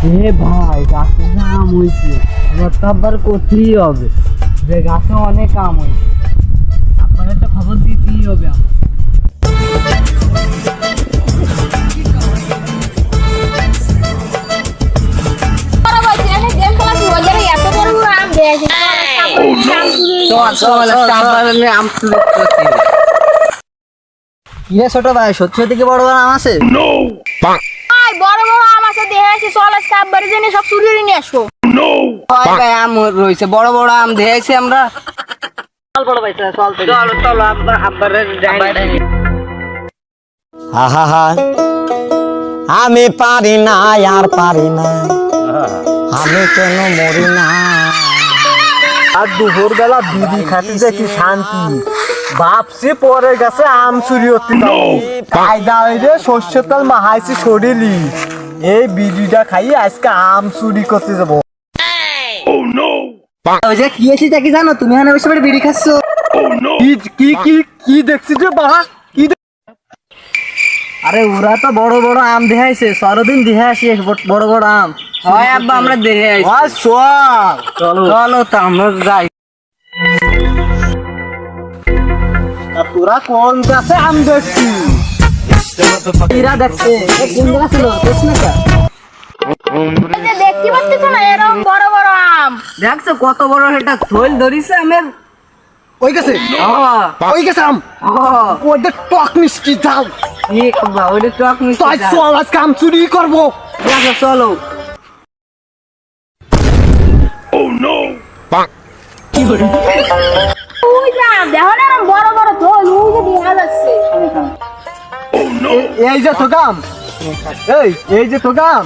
এ ভাই গাছে আম হয়েছে, এবার তো আবার করতেই হবে যে গাছে অনেক আম হয়েছে, আপনারা তো খবর দিতেই হবে আমার। কিরে ছোট ভাই, সত্যি সত্যি কি বড় বড় আম আছে? বড় বড় আম আছে, দেখে আসি। চল আজকে আব্বারে জেনে সব চুরি করে নিয়ে আসবো। ভাই আম রয়েছে, বড় বড় আম দেখেছি আমরা। চল বড় ভাই, চল চলো চলো আব্বারে যাই। আহা, আমি পারি না আর পারি না, আমি কেন মরি না। আর দুপুর বেলা বিড়ি খাতে যে কি শান্তি, বাপসি পরের কাছে আম চুরি করতে যাবো, কায়দা হইলে সর্ষের তেল মাহাইছি শরীরই, এই বিড়িটা খাই আজকে আম চুরি করতে যাবো। ওই যে কি এসে দেখি জানো, তুমি এখানে বসে বসে বিড়ি খাচ্ছ। কি কি কি দেখছিস রে বাবা? আরে ওরা তো বড় বড় আম দেখাইছে, সরদিন দেখে আসি বড় বড় আম। হয় আব্বা, আমরা দেখে আসি। চলো চলো তো আমরা যাই। তোরা কোন গাছে আম দেখছিস? এরা দেখছে কোন জায়গা ছিল দেখ না কা? এই যে দেখতে পাচ্ছিস না, এরকম বড় বড় আম। দেখছো কত বড় এটা থইল ধরিছে আমের। ওই গাছে ওই গাছে আম, ওদের টক মিষ্টি দাও। ঠিক বা ওইটা টক মিষ্টি তাই চল আজকে আম চুরি করবো। দেখো চলো। ওই যে আম, দেখো না এরকম বড় বড় থল, ওই যে দেখা যাচ্ছে। এই যে তো গাম, এই যে তো গাম।